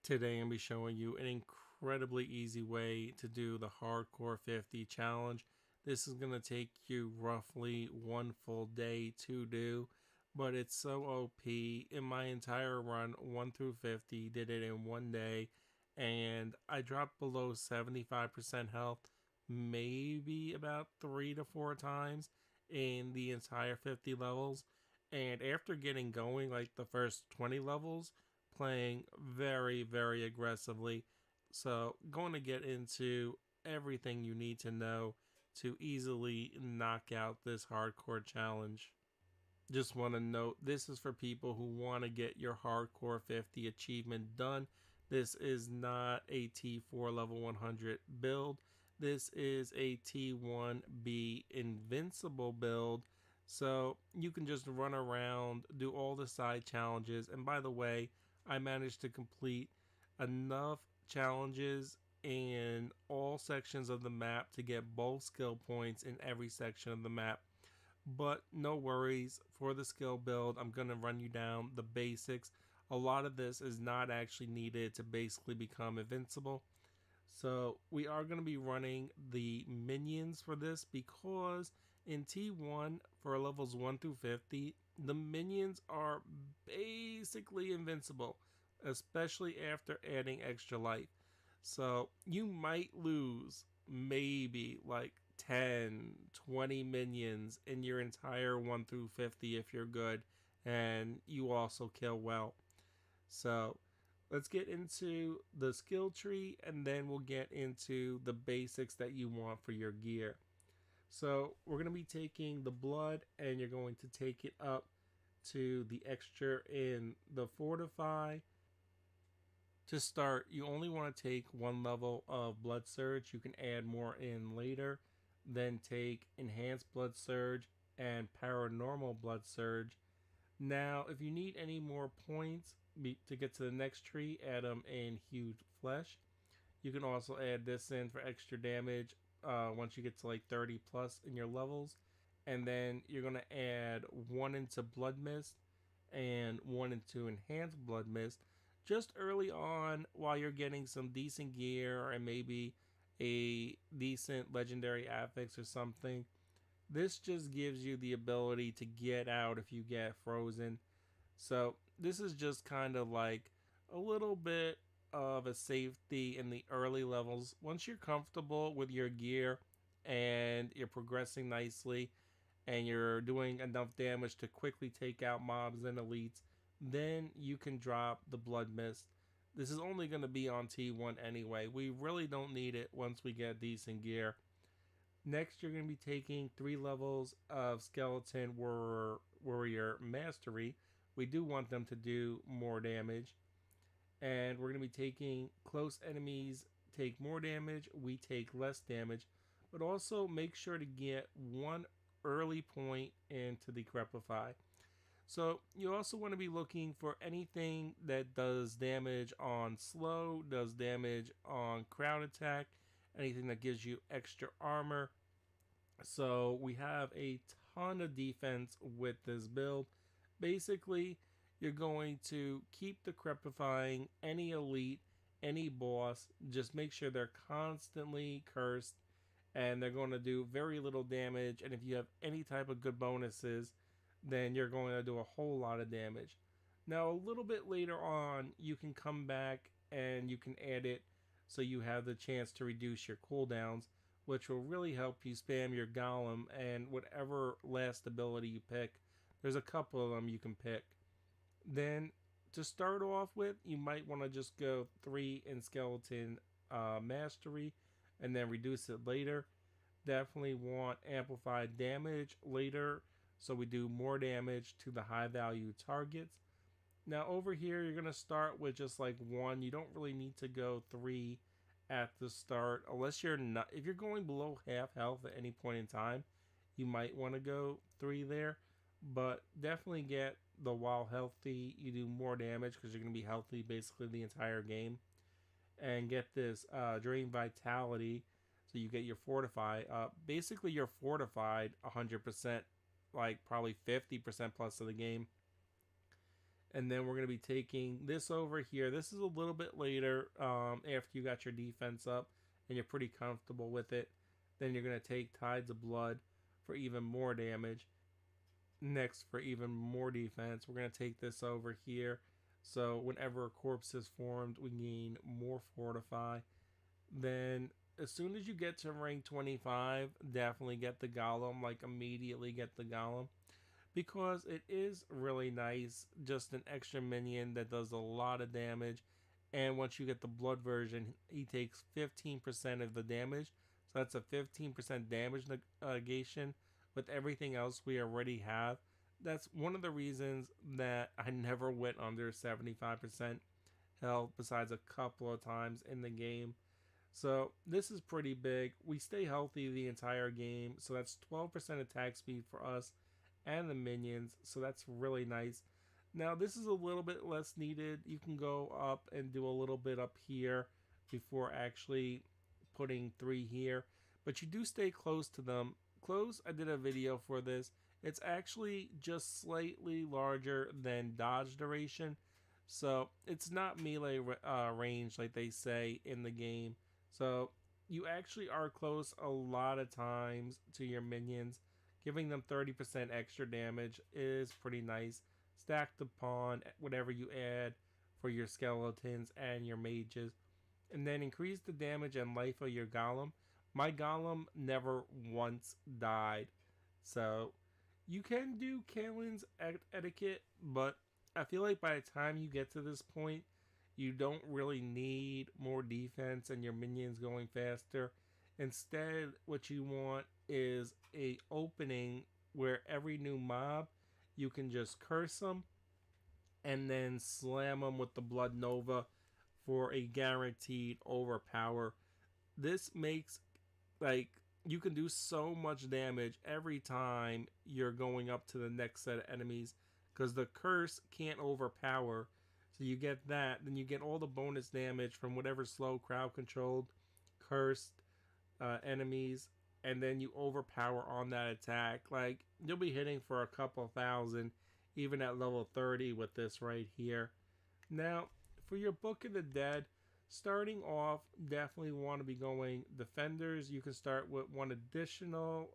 Today I'm going to be showing you an incredibly easy way to do the Hardcore 50 challenge. This is going to take you roughly one full day to do, but it's so OP. In my entire run, 1 through 50, did it in one day, and I dropped below 75% health maybe about 3 to 4 times in the entire 50 levels. And after getting going, like the first 20 levels, playing very, very aggressively. So, going to get into everything you need to know to easily knock out this hardcore challenge. Just want to note this is for people who want to get your hardcore 50 achievement done. This is not a T4 level 100 build. This is a T1B invincible build. So you can just run around, do all the side challenges. And by the way, I managed to complete enough challenges in all sections of the map to get both skill points in every section of the map. But no worries, for the skill build, I'm going to run you down the basics. A lot of this is not actually needed to basically become invincible. So we are going to be running the minions for this because in T1 for levels 1 through 50, the minions are basically invincible, especially after adding extra life. So you might lose maybe like 10, 20 minions in your entire 1 through 50 if you're good and you also kill well. So let's get into the skill tree and then we'll get into the basics that you want for your gear. So we're going to be taking the blood and you're going to take it up to the extra in the fortify. To start, you only want to take one level of blood surge. You can add more in later. Then take enhanced blood surge and paranormal blood surge. Now, if you need any more points to get to the next tree, add them in huge flesh. You can also add this in for extra damage once you get to like 30 plus in your levels. And then you're going to add one into blood mist and one into enhanced blood mist just early on while you're getting some decent gear and maybe a decent legendary affix or something. This just gives you the ability to get out if you get frozen. So this is just kind of like a little bit of a safety in the early levels. Once you're comfortable with your gear and you're progressing nicely and you're doing enough damage to quickly take out mobs and elites, then you can drop the blood mist. This is only going to be on T1 anyway. We really don't need it once we get decent gear. Next, you're going to be taking 3 levels of Skeleton Warrior Mastery. We do want them to do more damage. And we're going to be taking close enemies take more damage, we take less damage. But also make sure to get one early point into the Crepify. So you also want to be looking for anything that does damage on slow, does damage on crowd attack, anything that gives you extra armor. So we have a ton of defense with this build. Basically, you're going to keep decrepifying any elite, any boss. Just make sure they're constantly cursed and they're going to do very little damage. And if you have any type of good bonuses, then you're going to do a whole lot of damage. Now, a little bit later on, you can come back and you can add it so you have the chance to reduce your cooldowns, which will really help you spam your Golem and whatever last ability you pick. There's a couple of them you can pick. Then, to start off with, you might want to just go 3 in Skeleton Mastery and then reduce it later. Definitely want amplified damage later, so we do more damage to the high value targets. Now over here, you're going to start with just like 1. You don't really need to go 3 at the start unless you're not. If you're going below half health at any point in time, you might want to go 3 there. But definitely get the while healthy, you do more damage because you're going to be healthy basically the entire game. And get this Drain Vitality, so you get your Fortify. Basically, you're fortified 100%, like probably 50% plus of the game. And then we're going to be taking this over here. This is a little bit later, after you got your defense up and you're pretty comfortable with it. Then you're going to take Tides of Blood for even more damage. Next, for even more defense, we're going to take this over here. So whenever a corpse is formed, we gain more Fortify. Then as soon as you get to rank 25, definitely get the Golem. Like, immediately get the Golem, because it is really nice. Just an extra minion that does a lot of damage. And once you get the blood version, he takes 15% of the damage. So that's a 15% damage negation with everything else we already have. That's one of the reasons that I never went under 75% health, besides a couple of times in the game. So this is pretty big. We stay healthy the entire game. So that's 12% attack speed for us and the minions. So that's really nice. Now this is a little bit less needed. You can go up and do a little bit up here before actually putting 3 here. But you do stay close to them. Close, I did a video for this. It's actually just slightly larger than dodge duration. So it's not melee range like they say in the game. So you actually are close a lot of times to your minions. Giving them 30% extra damage is pretty nice. Stacked upon whatever you add for your skeletons and your mages. And then increase the damage and life of your golem. My golem never once died. So you can do Kalen's etiquette, but I feel like by the time you get to this point, you don't really need more defense and your minions going faster. Instead, what you want is a opening where every new mob, you can just curse them and then slam them with the Blood Nova for a guaranteed overpower. This makes, like, you can do so much damage every time you're going up to the next set of enemies, because the curse can't overpower. So you get that, then you get all the bonus damage from whatever slow crowd controlled cursed enemies, and then you overpower on that attack. Like, you'll be hitting for a couple thousand even at level 30 with this right here. Now, for your Book of the Dead, starting off, definitely want to be going Defenders. You can start with one additional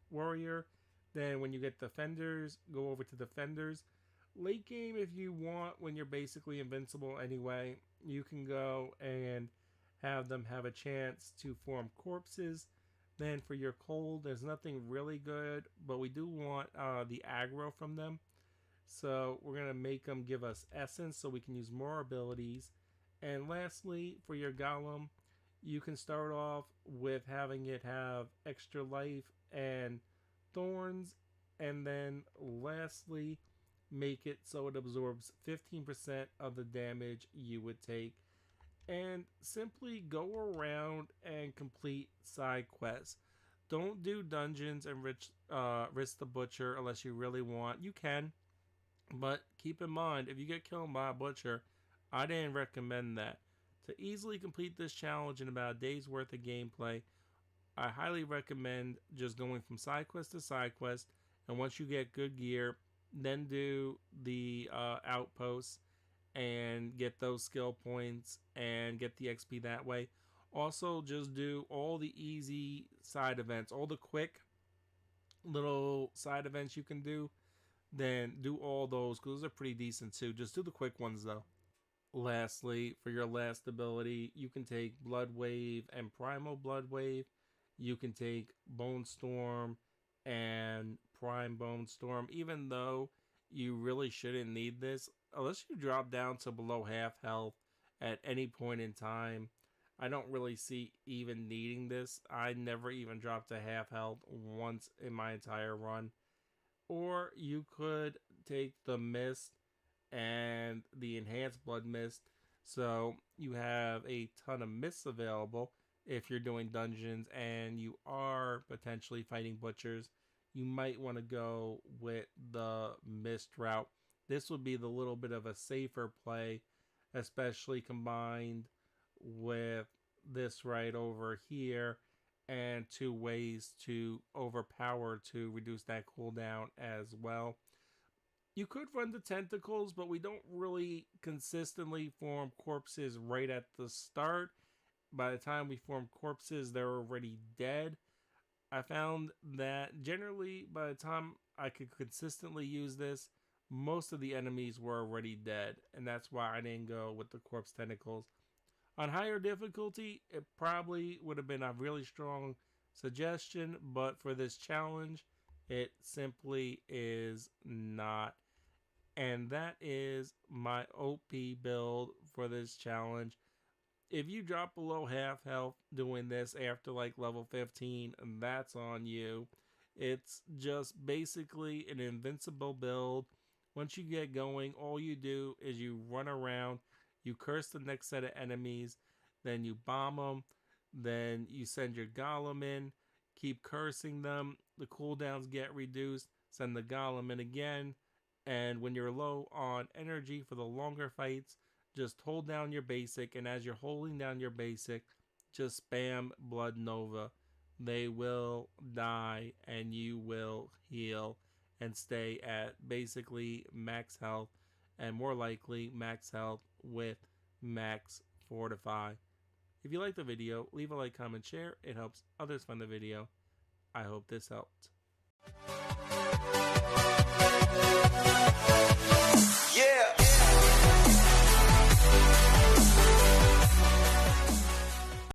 warrior. Then when you get Defenders, go over to Defenders. Late game, if you want, when you're basically invincible anyway, you can go and have them have a chance to form corpses. Then for your cold, there's nothing really good, but we do want the aggro from them. So we're going to make them give us essence so we can use more abilities. And lastly, for your golem, you can start off with having it have extra life and thorns. And then lastly, make it so it absorbs 15% of the damage you would take. And simply go around and complete side quests. Don't do dungeons and risk the butcher unless you really want. You can, but keep in mind, if you get killed by a butcher, I didn't recommend that. To easily complete this challenge in about a day's worth of gameplay, I highly recommend just going from side quest to side quest. And once you get good gear, then do the outposts and get those skill points and get the XP that way. Also, just do all the easy side events, all the quick little side events you can do. Then do all those, because those are pretty decent too. Just do the quick ones though. Lastly, for your last ability, you can take Blood Wave and Primal Blood Wave. You can take Bone Storm and Prime Bone Storm, even though you really shouldn't need this unless you drop down to below half health at any point in time. I don't really see even needing this. I never even dropped to half health once in my entire run. Or you could take the Mist and the Enhanced Blood Mist, so you have a ton of mists available. If you're doing dungeons and you are potentially fighting butchers, you might want to go with the mist route. This would be the little bit of a safer play, especially combined with this right over here and 2 ways to overpower to reduce that cooldown as well. You could run the tentacles, but we don't really consistently form corpses right at the start. By the time we form corpses, they're already dead. I found that generally by the time I could consistently use this, most of the enemies were already dead, and that's why I didn't go with the corpse tentacles. On higher difficulty, it probably would have been a really strong suggestion, but for this challenge, it simply is not. And that is my OP build for this challenge. If you drop below half health doing this after like level 15, that's on you. It's just basically an invincible build. Once you get going, all you do is you run around, you curse the next set of enemies, then you bomb them, then you send your golem in, keep cursing them, the cooldowns get reduced, send the golem in again, and when you're low on energy for the longer fights, just hold down your basic, and as you're holding down your basic, just spam Blood Nova. They will die, and you will heal and stay at basically max health, and more likely max health with max Fortify. If you like the video, leave a like, comment, share. It helps others find the video. I hope this helped.